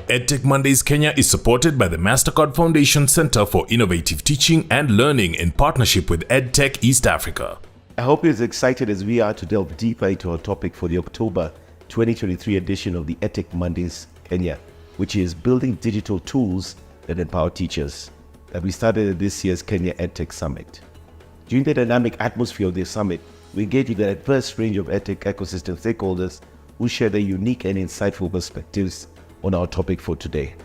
EdTech Mondays Kenya is supported by the Mastercard Foundation Center for Innovative Teaching and Learning in partnership with EdTech East Africa. I hope you're as excited as we are to delve deeper into our topic for the October 2023 edition of the EdTech Mondays Kenya, which is building digital tools that empower teachers, that we started at this year's Kenya EdTech Summit. During the dynamic atmosphere of this summit, we engage with a diverse range of EdTech ecosystem stakeholders who share their unique and insightful perspectives on our topic for today.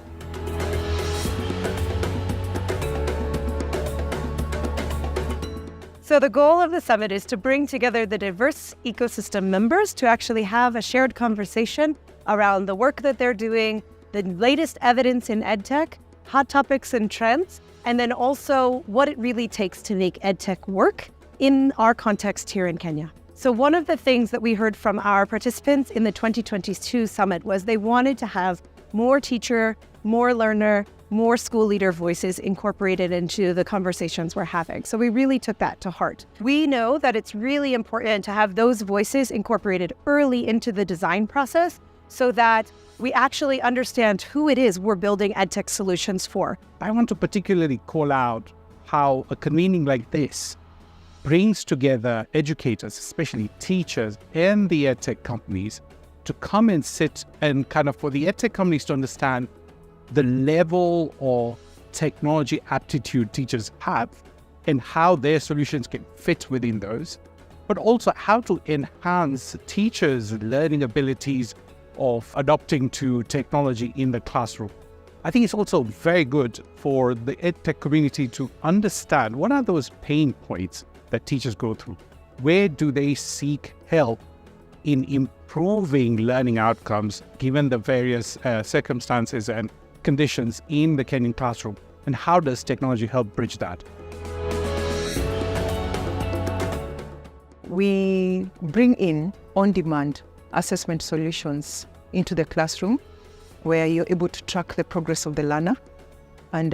So the goal of the summit is to bring together the diverse ecosystem members to actually have a shared conversation around the work that they're doing, the latest evidence in EdTech, hot topics and trends, and then also what it really takes to make EdTech work in our context here in Kenya. So one of the things that we heard from our participants in the 2022 summit was they wanted to have more teacher, more learner, more school leader voices incorporated into the conversations we're having. So we really took that to heart. We know that it's really important to have those voices incorporated early into the design process so that we actually understand who it is we're building EdTech solutions for. I want to particularly call out how a convening like this brings together educators, especially teachers and the EdTech companies, to come and sit and kind of for the EdTech companies to understand the level of technology aptitude teachers have and how their solutions can fit within those, but also how to enhance teachers' learning abilities of adopting to technology in the classroom. I think it's also very good for the EdTech community to understand what are those pain points that teachers go through. Where do they seek help in improving learning outcomes given the various circumstances and conditions in the Kenyan classroom? And how does technology help bridge that? We bring in on-demand assessment solutions into the classroom where you're able to track the progress of the learner and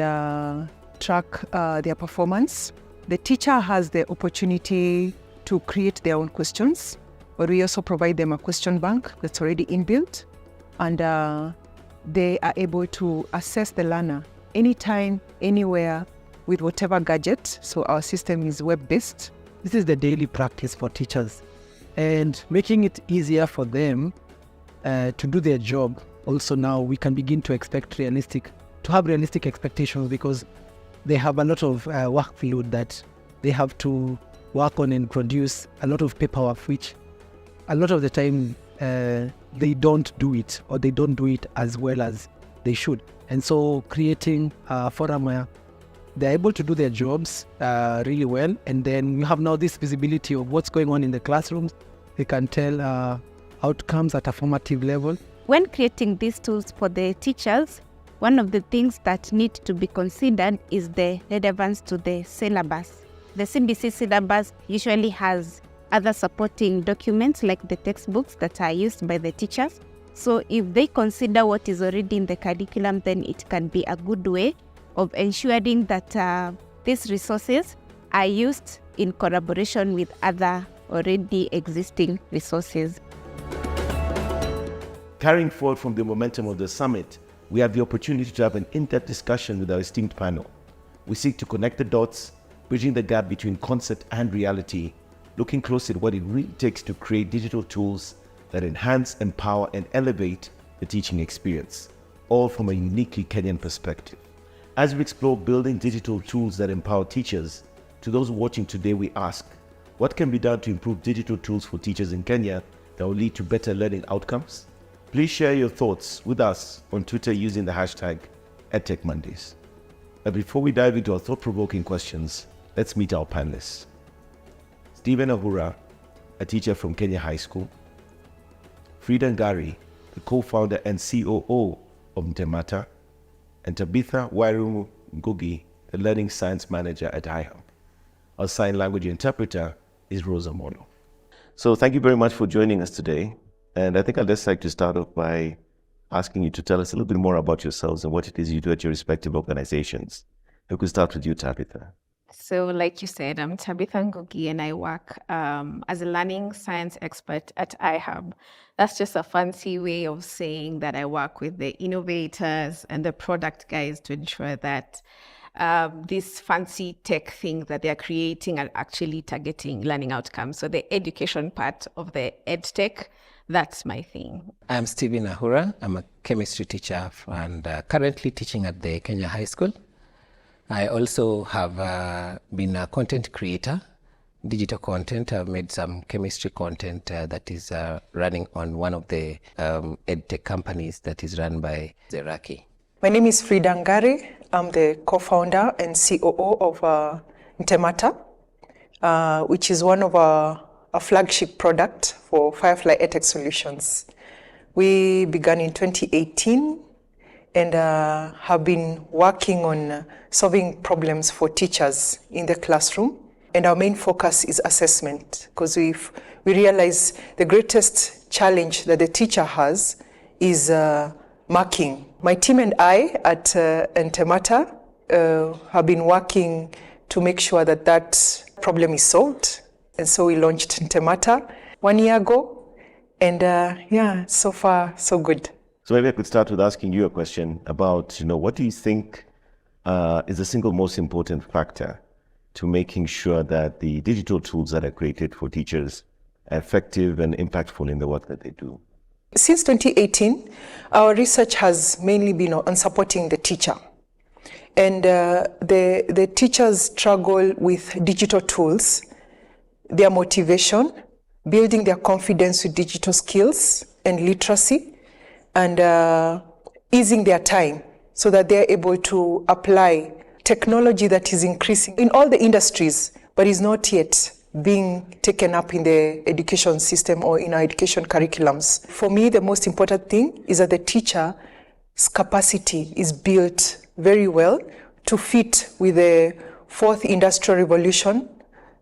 track their performance. The teacher has the opportunity to create their own questions, but we also provide them a question bank that's already inbuilt, and they are able to assess the learner anytime, anywhere, with whatever gadget. So our system is web-based. This is the daily practice for teachers, and making it easier for them to do their job. Also now we can begin to have realistic expectations, because they have a lot of workload that they have to work on and produce a lot of paperwork, which a lot of the time they don't do it, or they don't do it as well as they should. And so creating a forum where they're able to do their jobs really well, and then we have now this visibility of what's going on in the classrooms. They can tell outcomes at a formative level. When creating these tools for the teachers, one of the things that need to be considered is the relevance to the syllabus. The CBC syllabus usually has other supporting documents like the textbooks that are used by the teachers. So if they consider what is already in the curriculum, then it can be a good way of ensuring that these resources are used in collaboration with other already existing resources. Carrying forward from the momentum of the summit, we have the opportunity to have an in-depth discussion with our esteemed panel. We seek to connect the dots, bridging the gap between concept and reality, looking closely at what it really takes to create digital tools that enhance, empower, and elevate the teaching experience, all from a uniquely Kenyan perspective. As we explore building digital tools that empower teachers, to those watching today we ask, what can be done to improve digital tools for teachers in Kenya that will lead to better learning outcomes? Please share your thoughts with us on Twitter using the hashtag EdTech Mondays. But before we dive into our thought-provoking questions, let's meet our panelists. Stephen Ahura, a teacher from Kenya High School. Fridah Ngari, the co-founder and COO of Ntemata. And Tabitha Wairimu Ngugi, the learning science manager at iHub. Our sign language interpreter is Rosa Mono. So thank you very much for joining us today. And I think I'd just like to start off by asking you to tell us a little bit more about yourselves and what it is you do at your respective organizations. We could start with you, Tabitha. So, like you said, I'm Tabitha Ngugi, and I work as a learning science expert at iHub. That's just a fancy way of saying that I work with the innovators and the product guys to ensure that these fancy tech things that they're creating are actually targeting learning outcomes. So the education part of the EdTech, that's my thing. I'm Stephen Ahura. I'm a chemistry teacher and currently teaching at the Kenya High School. I also have been a content creator, digital content. I've made some chemistry content that is running on one of the EdTech companies that is run by Zeraki. My name is Fridah Ngari. I'm the co-founder and COO of Ntemata, which is one of a flagship product for Firefly EdTech Solutions. We began in 2018 and have been working on solving problems for teachers in the classroom. And our main focus is assessment, because we realize the greatest challenge that the teacher has is marking. My team and I at Ntemata have been working to make sure that that problem is solved. And so we launched Ntemata 1 year ago. And so far, so good. So maybe I could start with asking you a question about, what do you think is the single most important factor to making sure that the digital tools that are created for teachers are effective and impactful in the work that they do? Since 2018, our research has mainly been on supporting the teacher. And the teachers struggle with digital tools, their motivation, building their confidence with digital skills and literacy, and easing their time so that they're able to apply technology that is increasing in all the industries, but is not yet being taken up in the education system or in our education curriculums. For me, the most important thing is that the teacher's capacity is built very well to fit with the fourth industrial revolution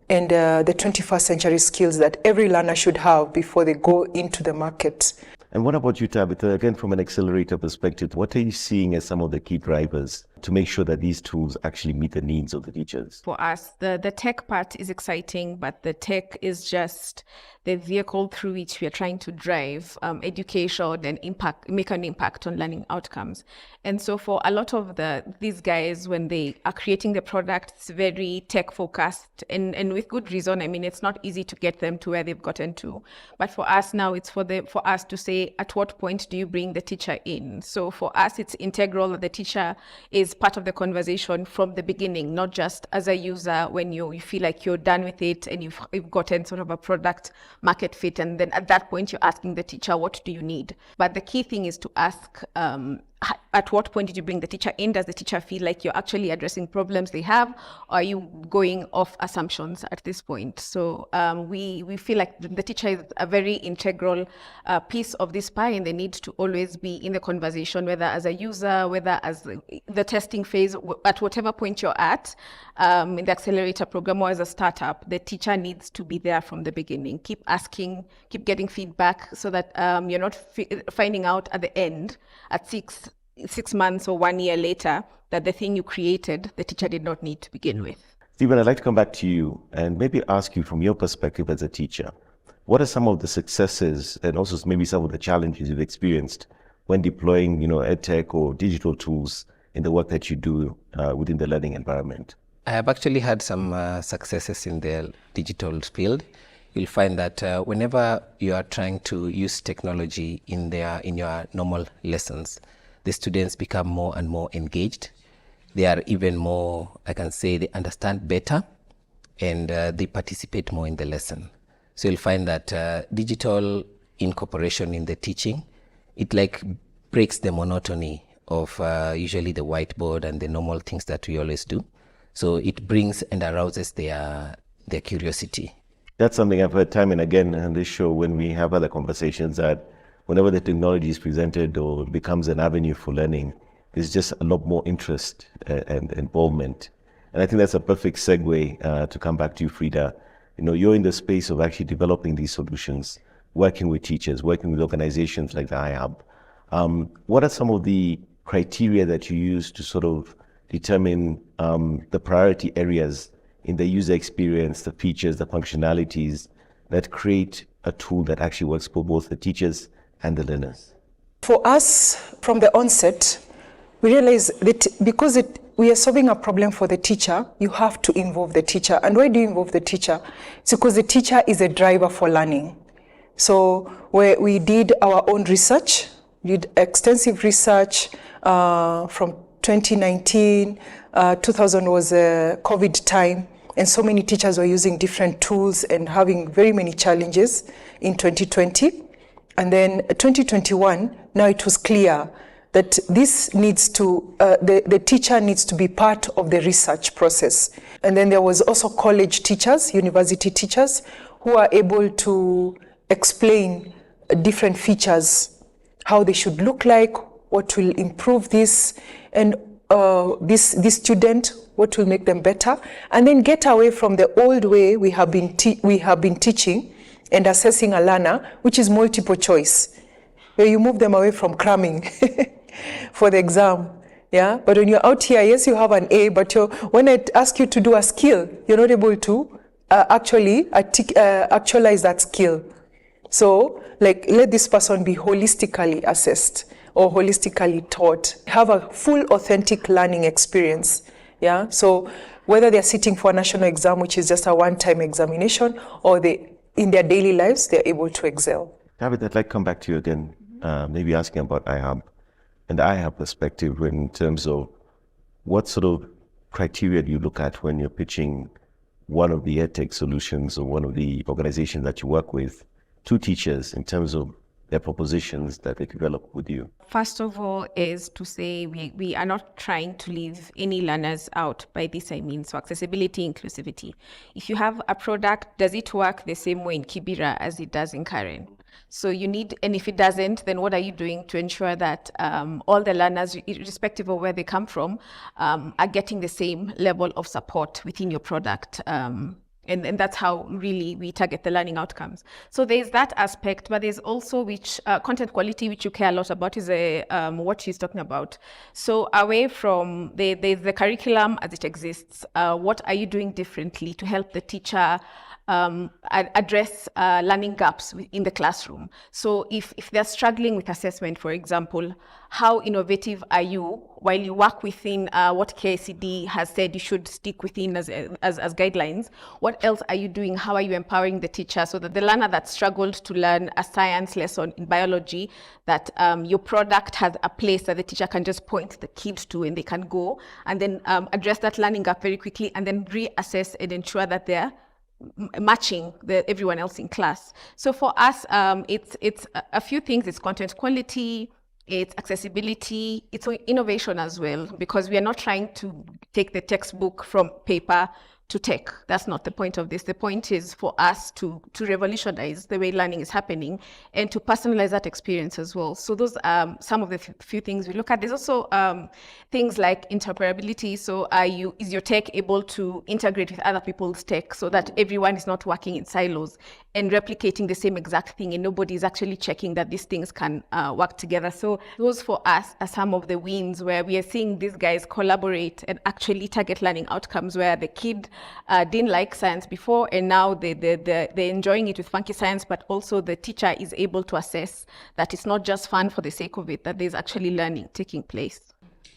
and the 21st century skills that every learner should have before they go into the market. And what about you, Tabitha? Again, from an accelerator perspective, what are you seeing as some of the key drivers to make sure that these tools actually meet the needs of the teachers? For us, the tech part is exciting, but the tech is just the vehicle through which we are trying to drive education and make an impact on learning outcomes. And so for a lot of these guys, when they are creating the product, it's very tech focused and with good reason. I mean, it's not easy to get them to where they've gotten to. But for us now, it's for us to say, at what point do you bring the teacher in? So for us, it's integral that the teacher is part of the conversation from the beginning, not just as a user when you feel like you're done with it and you've gotten sort of a product market fit. And then at that point, you're asking the teacher, what do you need? But the key thing is to ask, at what point did you bring the teacher in? Does the teacher feel like you're actually addressing problems they have? Or are you going off assumptions at this point? So we feel like the teacher is a very integral piece of this pie, and they need to always be in the conversation, whether as a user, whether as the testing phase, at whatever point you're at in the accelerator program or as a startup, the teacher needs to be there from the beginning. Keep asking, keep getting feedback so that you're not finding out at the end at six months or 1 year later that the thing you created, the teacher did not need to begin with. Stephen, I'd like to come back to you and maybe ask you from your perspective as a teacher, what are some of the successes and also maybe some of the challenges you've experienced when deploying, EdTech or digital tools in the work that you do within the learning environment? I have actually had some successes in the digital field. You'll find that whenever you are trying to use technology in your normal lessons, the students become more and more engaged. They are even more, I can say, they understand better and they participate more in the lesson. So you'll find that digital incorporation in the teaching, it like breaks the monotony of usually the whiteboard and the normal things that we always do. So it brings and arouses their curiosity. That's something I've heard time and again on this show when we have other conversations, that whenever the technology is presented or becomes an avenue for learning, there's just a lot more interest and involvement. And I think that's a perfect segue to come back to you, Fridah. You're in the space of actually developing these solutions, working with teachers, working with organizations like the iHub. What are some of the criteria that you use to sort of determine the priority areas in the user experience, the features, the functionalities that create a tool that actually works for both the teachers and the learners? For us, from the onset, we realized that because we are solving a problem for the teacher, you have to involve the teacher. And why do you involve the teacher? It's because the teacher is a driver for learning. So we did our own research, did extensive research from 2019, 2000 was a COVID time, and so many teachers were using different tools and having very many challenges in 2020. And then 2021, now it was clear that this needs to, the teacher needs to be part of the research process. And then there was also college teachers, university teachers, who are able to explain different features, how they should look like, what will improve this, and this student, what will make them better, and then get away from the old way we have been teaching and assessing a learner, which is multiple choice, where you move them away from cramming for the exam. Yeah, but when you're out here, yes, you have an A, but when I ask you to do a skill, you're not able to actually actualize that skill. So, like, let this person be holistically assessed or holistically taught, have a full authentic learning experience. Yeah, so whether they're sitting for a national exam, which is just a one-time examination, or in their daily lives, they're able to excel. David, I'd like to come back to you again, maybe asking about iHub and the iHub perspective in terms of what sort of criteria do you look at when you're pitching one of the EdTech solutions or one of the organizations that you work with to teachers in terms of their propositions that they develop with you? First of all is to say we are not trying to leave any learners out. By this I mean, so accessibility, inclusivity. If you have a product, does it work the same way in Kibera as it does in Karen? So you need, and if it doesn't, then what are you doing to ensure that all the learners, irrespective of where they come from, are getting the same level of support within your product? And that's how really we target the learning outcomes. So there's that aspect, but there's also content quality, which you care a lot about, is what she's talking about. So away from the curriculum as it exists, what are you doing differently to help the teacher address learning gaps in the classroom? So if they're struggling with assessment, for example, how innovative are you while you work within what KICD has said you should stick within as guidelines? What else are you doing? How are you empowering the teacher so that the learner that struggled to learn a science lesson in biology, that your product has a place that the teacher can just point the kids to and they can go and then address that learning gap very quickly and then reassess and ensure that they're matching everyone else in class. So for us, it's a few things. It's content quality, it's accessibility, it's innovation as well, because we are not trying to take the textbook from paper to tech. That's not the point of this. The point is for us to revolutionize the way learning is happening and to personalize that experience as well. So those are some of the few things we look at. There's also things like interoperability. So is your tech able to integrate with other people's tech so that everyone is not working in silos and replicating the same exact thing and nobody is actually checking that these things can work together. So those for us are some of the wins where we are seeing these guys collaborate and actually target learning outcomes where the kid didn't like science before, and now they're enjoying it with funky science, but also the teacher is able to assess that it's not just fun for the sake of it, that there's actually learning taking place.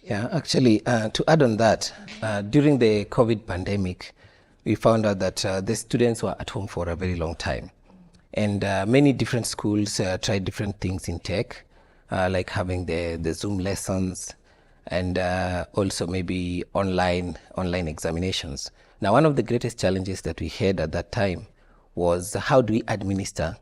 Yeah, actually, to add on that, during the COVID pandemic, we found out that the students were at home for a very long time. And many different schools tried different things in tech, like having the Zoom lessons and also maybe online examinations. Now, one of the greatest challenges that we had at that time was how do we administer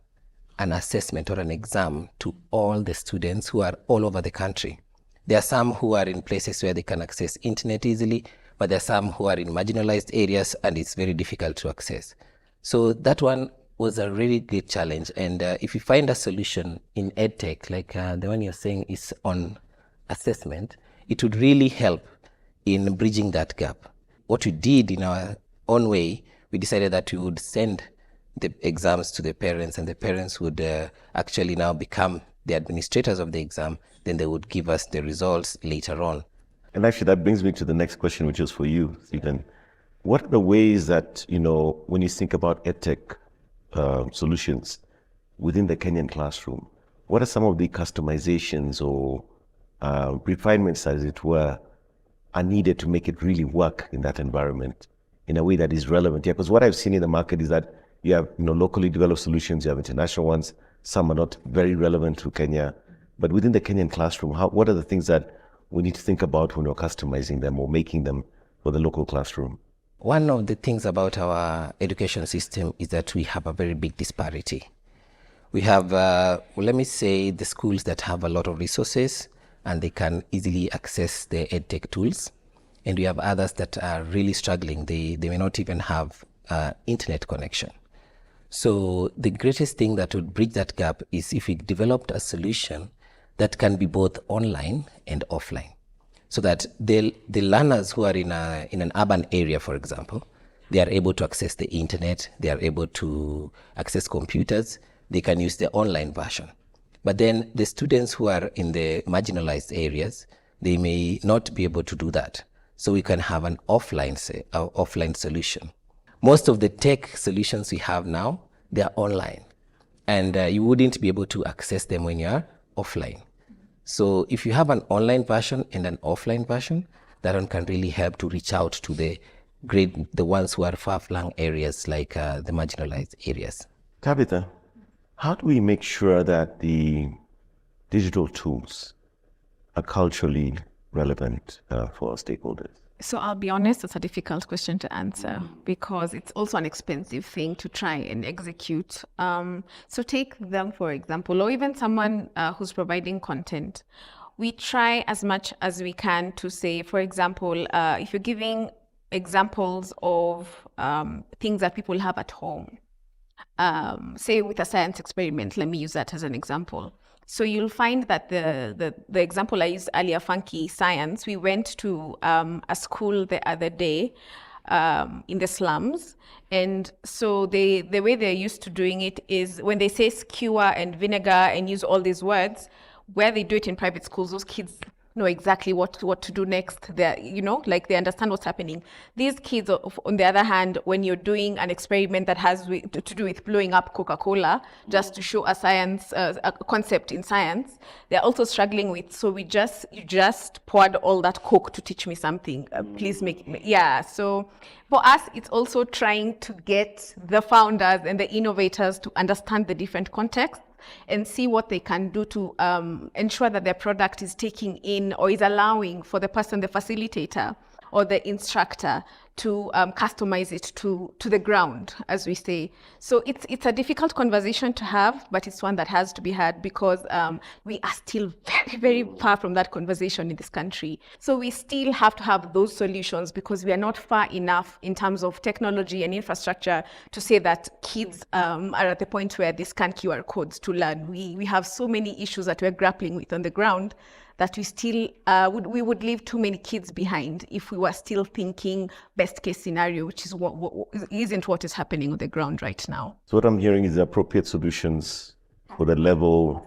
an assessment or an exam to all the students who are all over the country. There are some who are in places where they can access internet easily, but there are some who are in marginalized areas and it's very difficult to access. So that one was a really great challenge. And if you find a solution in EdTech, like the one you're saying is on assessment, it would really help in bridging that gap. What we did in our own way, we decided that we would send the exams to the parents and the parents would actually now become the administrators of the exam. Then they would give us the results later on. And actually that brings me to the next question, which is for you, Stephen. What are the ways that, when you think about EdTech solutions within the Kenyan classroom, what are some of the customizations or refinements, as it were, are needed to make it really work in that environment in a way that is relevant? Yeah, because what I've seen in the market is that you have locally developed solutions, you have international ones, some are not very relevant to Kenya. But within the Kenyan classroom, what are the things that we need to think about when we're customizing them or making them for the local classroom? One of the things about our education system is that we have a very big disparity. We have, let me say, the schools that have a lot of resources and they can easily access the EdTech tools. And we have others that are really struggling. They may not even have internet connection. So the greatest thing that would bridge that gap is if we developed a solution that can be both online and offline. So that the learners who are in an urban area, for example, they are able to access the internet, they are able to access computers, they can use the online version. But then the students who are in the marginalized areas, they may not be able to do that. So we can have an offline solution. Most of the tech solutions we have now, they are online. And you wouldn't be able to access them when you're offline. So if you have an online version and an offline version, that one can really help to reach out to the ones who are far-flung areas like the marginalized areas. Tabitha, how do we make sure that the digital tools are culturally relevant for our stakeholders? So I'll be honest, it's a difficult question to answer because it's also an expensive thing to try and execute. So take them, for example, or even someone who's providing content. We try as much as we can to say, for example, if you're giving examples of things that people have at home, say with a science experiment, let me use that as an example. So you'll find that the example I used earlier, Funky Science, we went to a school the other day in the slums. And so the way they're used to doing it is when they say skewer and vinegar and use all these words, where they do it in private schools, those kids know exactly what to do next. They they understand what's happening. These kids, on the other hand, when you're doing an experiment that has to do with blowing up Coca-Cola, just to show a concept in science, they're also struggling with. So you just poured all that Coke to teach me something. Please So for us, it's also trying to get the founders and the innovators to understand the different contexts and see what they can do to ensure that their product is taking in or is allowing for the person, the facilitator or the instructor, to customize it to the ground, as we say. So it's a difficult conversation to have, but it's one that has to be had because we are still very, very far from that conversation in this country. So we still have to have those solutions because we are not far enough in terms of technology and infrastructure to say that kids are at the point where they scan QR codes to learn. We have so many issues that we're grappling with on the ground that we still we would leave too many kids behind if we were still thinking best case scenario, which is isn't what is happening on the ground right now. So what I'm hearing is the appropriate solutions for the level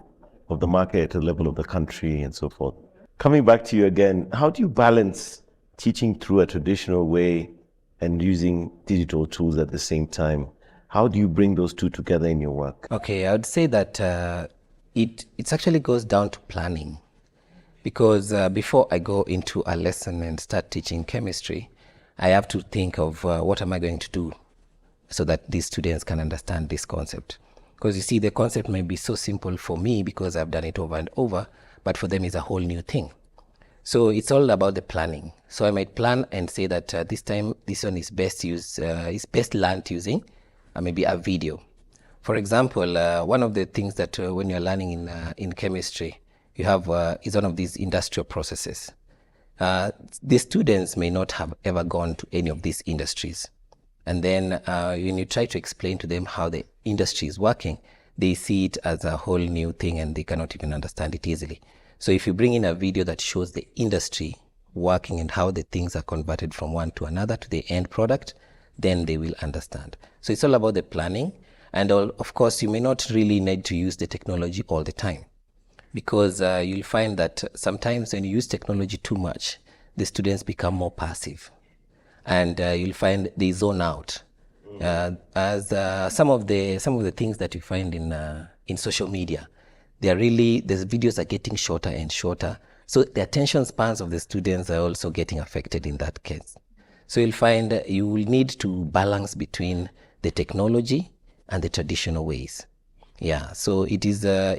of the market, the level of the country, and so forth. Coming back to you again, how do you balance teaching through a traditional way and using digital tools at the same time? How do you bring those two together in your work? Okay, I would say that it actually goes down to planning. Because before I go into a lesson and start teaching chemistry, I have to think of what am I going to do so that these students can understand this concept. Because you see, the concept may be so simple for me because I've done it over and over, but for them it's a whole new thing. So it's all about the planning. So I might plan and say that this time this one is best learned using maybe a video. For example, one of the things that when you're learning in chemistry, you have is one of these industrial processes. The students may not have ever gone to any of these industries. And then when you try to explain to them how the industry is working, they see it as a whole new thing and they cannot even understand it easily. So if you bring in a video that shows the industry working and how the things are converted from one to another to the end product, then they will understand. So it's all about the planning. And of course, you may not really need to use the technology all the time. Because you'll find that sometimes when you use technology too much, the students become more passive. and you'll find they zone out. As some of the things that you find in social media, the videos are getting shorter and shorter. So the attention spans of the students are also getting affected in that case. So you'll find you will need to balance between the technology and the traditional ways. Yeah, so it is a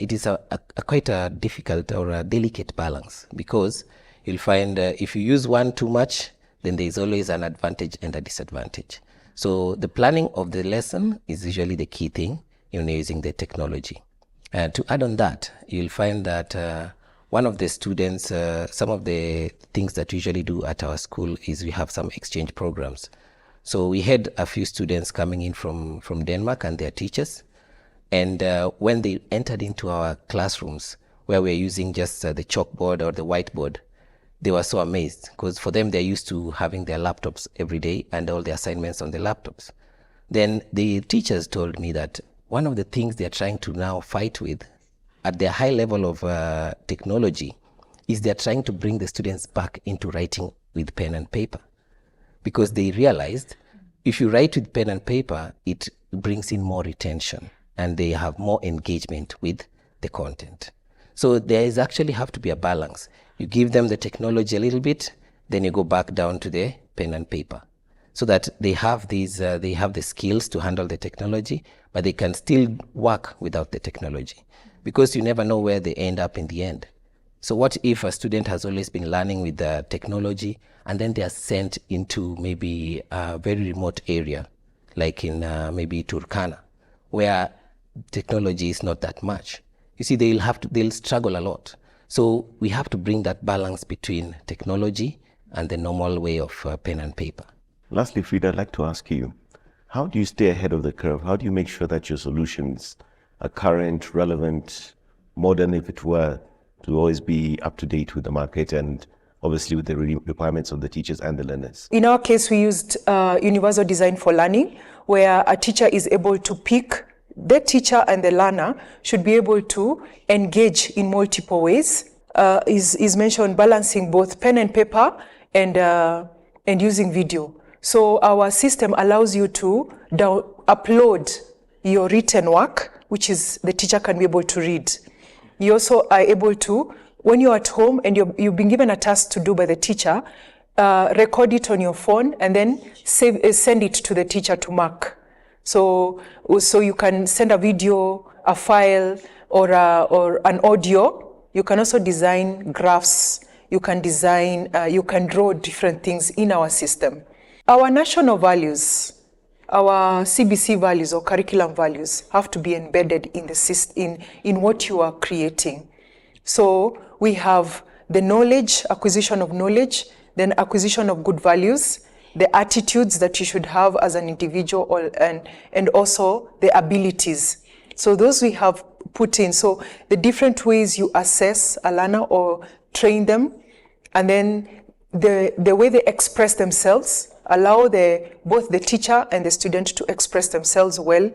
quite a difficult or a delicate balance, because you'll find if you use one too much, then there is always an advantage and a disadvantage. So the planning of the lesson is usually the key thing in using the technology. To add on that, you'll find that one of the students, some of the things that we usually do at our school is we have some exchange programs. So we had a few students coming in from Denmark and their teachers. And when they entered into our classrooms, where we're using just the chalkboard or the whiteboard, they were so amazed, because for them, they're used to having their laptops every day and all the assignments on the laptops. Then the teachers told me that one of the things they're trying to now fight with at their high level of technology is they're trying to bring the students back into writing with pen and paper, because they realized if you write with pen and paper, it brings in more retention and they have more engagement with the content. So there is actually have to be a balance. You give them the technology a little bit, then you go back down to the pen and paper, so that they have these, they have the skills to handle the technology, but they can still work without the technology, because you never know where they end up in the end. So what if a student has always been learning with the technology, and then they are sent into maybe a very remote area, like in maybe Turkana, where technology is not that much? You see, they'll struggle a lot. So we have to bring that balance between technology and the normal way of pen and paper. Lastly, Fridah, I'd like to ask you, how do you stay ahead of the curve? How do you make sure that your solutions are current, relevant, modern, if it were, to always be up to date with the market and obviously with the requirements of the teachers and the learners? In our case, we used universal design for learning, where a teacher is able to pick. The teacher and the learner should be able to engage in multiple ways. Is mentioned balancing both pen and paper and using video. So our system allows you to upload your written work, which is the teacher can be able to read. You also are able to, when you're at home and you've been given a task to do by the teacher, record it on your phone and then send it to the teacher to mark. So you can send a video, a file, or an audio. You can also design graphs. You can draw different things in our system. Our national values, our CBC values or curriculum values have to be embedded in the system, in what you are creating. So we have the knowledge, acquisition of knowledge, then acquisition of good values, the attitudes that you should have as an individual, and also the abilities. So those we have put in. So the different ways you assess a learner or train them, and then the way they express themselves, allow both the teacher and the student to express themselves well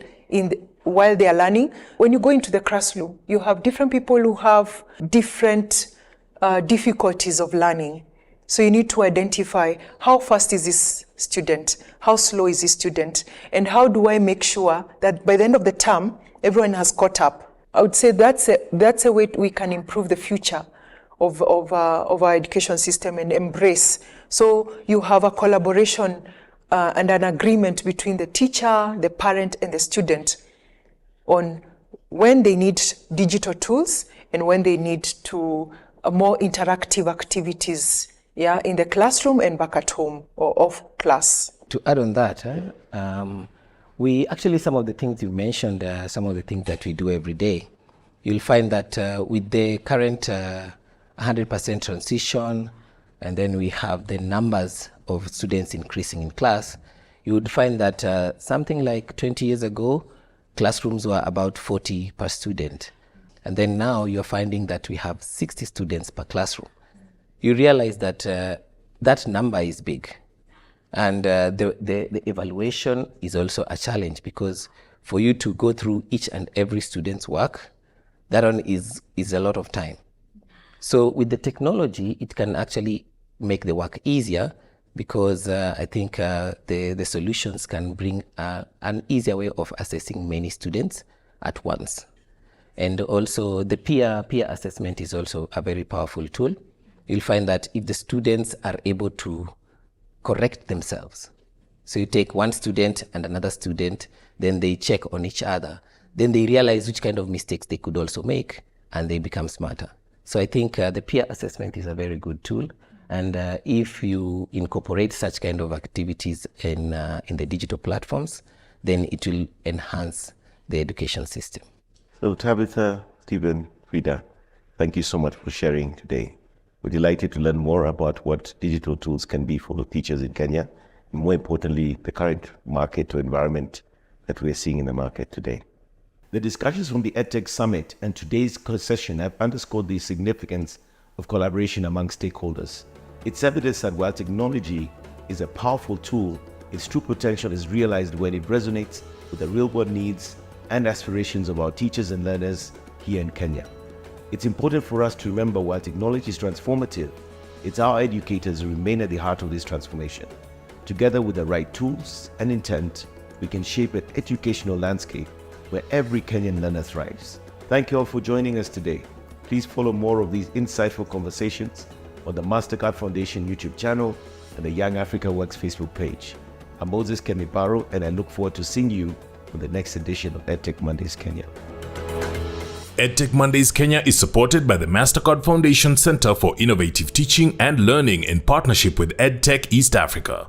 while they are learning. When you go into the classroom, you have different people who have different difficulties of learning. So you need to identify how fast is this student, how slow is this student, and how do I make sure that by the end of the term, everyone has caught up. I would say that's a way we can improve the future of our education system and embrace. So you have a collaboration and an agreement between the teacher, the parent, and the student on when they need digital tools and when they need to more interactive activities, in the classroom and back at home or off class. To add on that, we actually, some of the things you mentioned, some of the things that we do every day, you'll find that with the current 100% transition, and then we have the numbers of students increasing in class, you would find that something like 20 years ago, classrooms were about 40 per student. And then now you're finding that we have 60 students per classroom. You realize that that number is big. And the evaluation is also a challenge, because for you to go through each and every student's work, that one is a lot of time. So with the technology, it can actually make the work easier, because I think the solutions can bring an easier way of assessing many students at once. And also the peer assessment is also a very powerful tool. You'll find that if the students are able to correct themselves, so you take one student and another student, then they check on each other, then they realize which kind of mistakes they could also make, and they become smarter. So I think the peer assessment is a very good tool. And if you incorporate such kind of activities in the digital platforms, then it will enhance the education system. So Tabitha, Stephen, Fridah, thank you so much for sharing today. We're delighted to learn more about what digital tools can be for teachers in Kenya, and more importantly, the current market or environment that we're seeing in the market today. The discussions from the EdTech Summit and today's session have underscored the significance of collaboration among stakeholders. It's evidence that while technology is a powerful tool, its true potential is realized when it resonates with the real-world needs and aspirations of our teachers and learners here in Kenya. It's important for us to remember while technology is transformative, it's our educators who remain at the heart of this transformation. Together with the right tools and intent, we can shape an educational landscape where every Kenyan learner thrives. Thank you all for joining us today. Please follow more of these insightful conversations on the Mastercard Foundation YouTube channel and the Young Africa Works Facebook page. I'm Moses Kemibaro, and I look forward to seeing you on the next edition of EdTech Mondays Kenya. EdTech Mondays Kenya is supported by the Mastercard Foundation Center for Innovative Teaching and Learning in partnership with EdTech East Africa.